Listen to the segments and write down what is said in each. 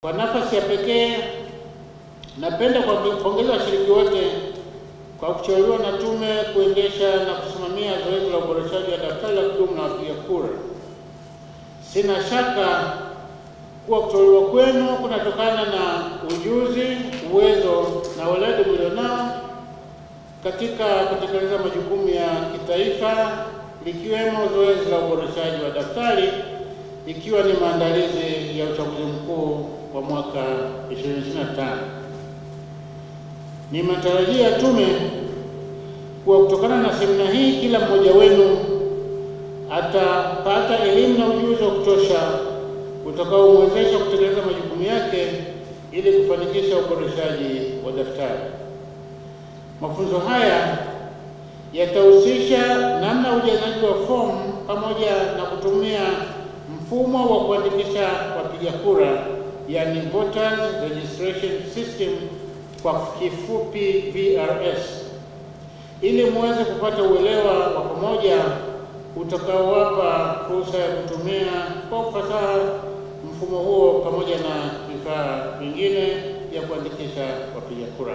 Kwa nafasi ya pekee, napenda kuwapongeza washiriki wote kwa kuteuliwa na tume kuendesha na kusimamia zoezi la uboreshaji wa daftari la kudumu la wapiga kura. Sina shaka kuwa kuteuliwa kwenu kunatokana na ujuzi, uwezo na weledi mlionao katika kutekeleza majukumu ya kitaifa, likiwemo zoezi la uboreshaji wa daftari, ikiwa ni maandalizi ya uchaguzi mkuu wa mwaka 2025. Ni matarajio ya tume kuwa kutokana na semina hii kila mmoja wenu atapata elimu na ujuzi wa kutosha utakaomwezesha kutekeleza majukumu yake ili kufanikisha uboreshaji wa daftari. Mafunzo haya yatahusisha namna ujazaji wa fomu pamoja na kutumia mfumo wa kuandikisha wapiga kura, yani Voters Registration System, kwa kifupi VRS, ili muweze kupata uelewa wa pamoja utakaowapa fursa ya kutumia kwa ufasaha mfumo huo pamoja na vifaa vingine vya kuandikisha wapiga kura.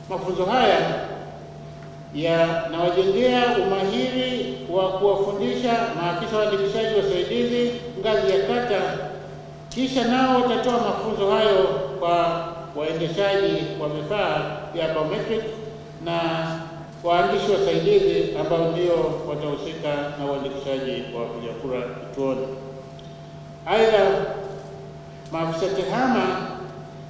Mafunzo haya yanawajengea umahiri wa kuwafundisha maafisa waandikishaji wasaidizi ngazi ya kata, kisha nao watatoa mafunzo hayo kwa waendeshaji wa vifaa vya biometric na waandishi wasaidizi ambao ndio watahusika na uandikishaji wa wapiga kura kituoni. Aidha, maafisa tehama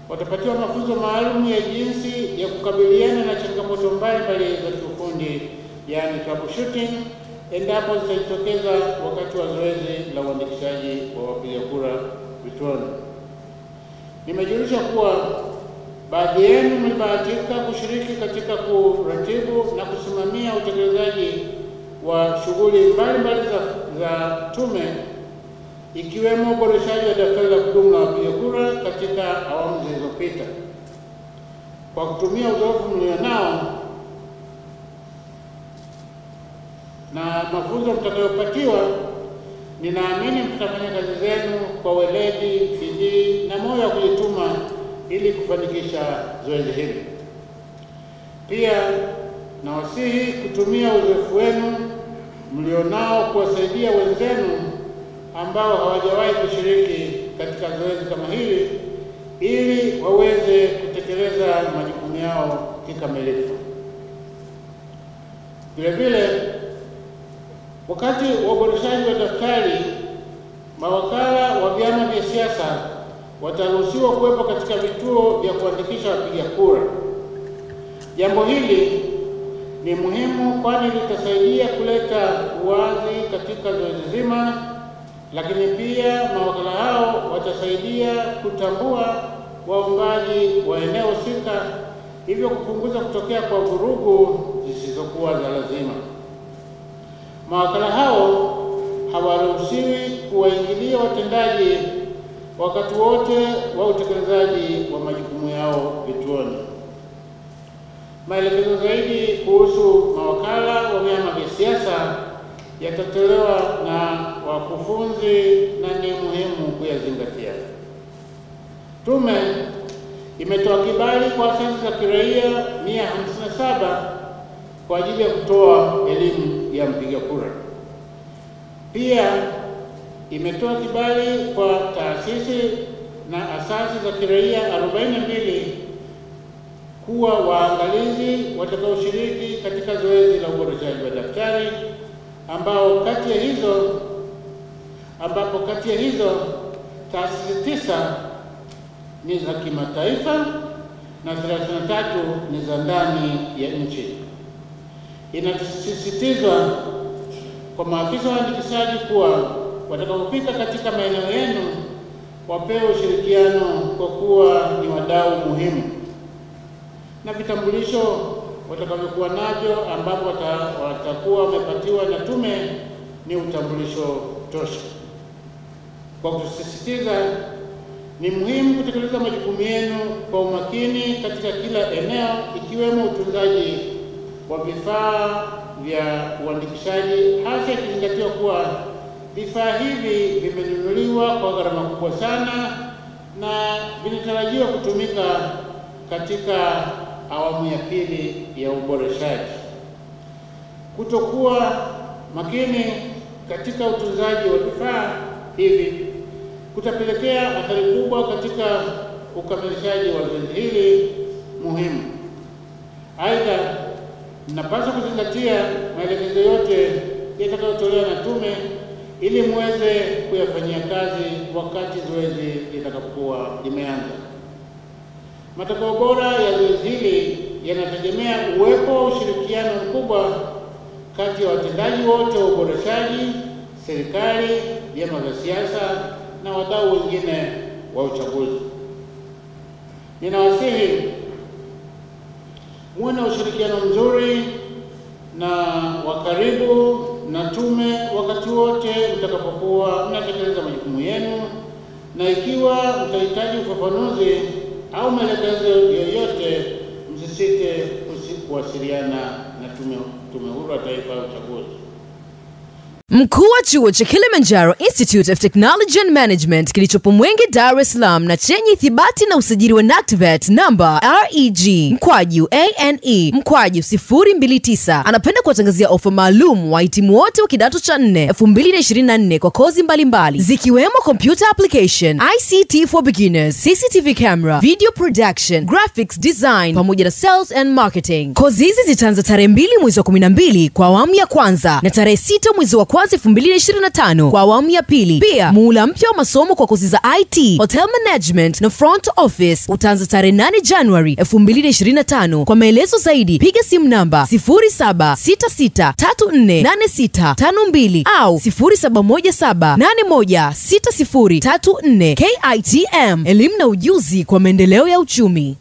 watapatiwa mafunzo maalum ya jinsi ya kukabiliana na changamoto mbalimbali za kiufundi, yani troubleshooting, endapo zitajitokeza wakati wa zoezi la uandikishaji wa wapiga kura vituoni. Nimejulisha kuwa baadhi yenu mmebahatika kushiriki katika kuratibu na kusimamia utekelezaji wa shughuli mbalimbali za tume, ikiwemo uboreshaji wa daftari la kudumu la wapiga kura katika awamu zilizopita. Kwa kutumia uzoefu mlionao na mafunzo mtakayopatiwa, ninaamini mtafanya kazi zenu kwa weledi, bidii na moyo wa kujituma ili kufanikisha zoezi hili. Pia nawasihi kutumia uzoefu wenu mlionao kuwasaidia wenzenu ambao hawajawahi kushiriki katika zoezi kama hili ili waweze kutekeleza majukumu yao kikamilifu. Vile vile, wakati wa uboreshaji wa daftari, mawakala wa vyama vya siasa wataruhusiwa kuwepo katika vituo vya kuandikisha wapiga kura. Jambo hili ni muhimu kwani litasaidia kuleta uwazi katika zoezi zima, lakini pia mawakala hao watasaidia kutambua waombaji wa eneo husika, hivyo kupunguza kutokea kwa vurugu zisizokuwa za lazima. Mawakala hao hawaruhusiwi kuwaingilia watendaji wakati wote wa utekelezaji wa majukumu yao vituoni. Maelekezo zaidi kuhusu mawakala wa vyama vya siasa yatatolewa na wakufunzi na ni muhimu kuyazingatia. Tume imetoa kibali kwa asasi za kiraia 157 kwa ajili ya kutoa elimu ya mpiga kura. Pia imetoa kibali kwa taasisi na asasi za kiraia 42 kuwa waangalizi watakaoshiriki katika zoezi la uboreshaji wa daftari, ambapo kati ya hizo taasisi 9 ni za kimataifa na 33 ni za ndani ya nchi. Inasisitizwa kwa maafisa waandikishaji kuwa watakapofika katika maeneo yenu wapewe ushirikiano kwa kuwa ni wadau muhimu, na vitambulisho watakavyokuwa navyo ambapo watakuwa wamepatiwa na tume ni utambulisho tosha. Kwa kusisitiza, ni muhimu kutekeleza majukumu yenu kwa umakini katika kila eneo, ikiwemo utunzaji wa vifaa vya uandikishaji, hasa ikizingatiwa kuwa vifaa hivi vimenunuliwa kwa gharama kubwa sana na vinatarajiwa kutumika katika awamu ya pili ya uboreshaji. Kutokuwa makini katika utunzaji wa vifaa hivi kutapelekea athari kubwa katika ukamilishaji wa zoezi hili muhimu. Aidha, mnapaswa kuzingatia maelekezo yote yatakayotolewa na tume ili muweze kuyafanyia kazi wakati zoezi litakapokuwa limeanza. Matokeo bora ya zoezi hili yanategemea uwepo wa ushirikiano mkubwa kati ya watendaji wote wa uboreshaji, serikali, vyama vya siasa na wadau wengine wa uchaguzi. Ninawasihi muwe na ushirikiano mzuri na wa karibu na tume wakati wote mtakapokuwa mnatekeleza majukumu yenu, na ikiwa mtahitaji ufafanuzi au maelekezo yoyote, msisite kuwasiliana na Tume Huru ya Taifa ya Uchaguzi. Mkuu wa chuo cha Kilimanjaro Institute of Technology and Management kilichopo Mwenge, Dar es Salaam na chenye ithibati na usajili wa NACTVET namba REG/ANE/029 anapenda kuwatangazia ofa maalum wahitimu wote wa kidato cha 4 2024 kwa kozi mbalimbali zikiwemo computer application, ICT for beginners, CCTV camera, video production, graphics design pamoja na sales and marketing. Kozi hizi zitaanza tarehe 2 mwezi wa 12 kwa awamu ya kwanza na tarehe 6 mwezi wa 2025 kwa awamu ya pili. Pia muhula mpya wa masomo kwa kozi za IT, Hotel Management na Front Office utaanza tarehe 8 January 2025. Kwa maelezo zaidi piga simu namba 0766348652 au 0717816034. KITM, elimu na ujuzi kwa maendeleo ya uchumi.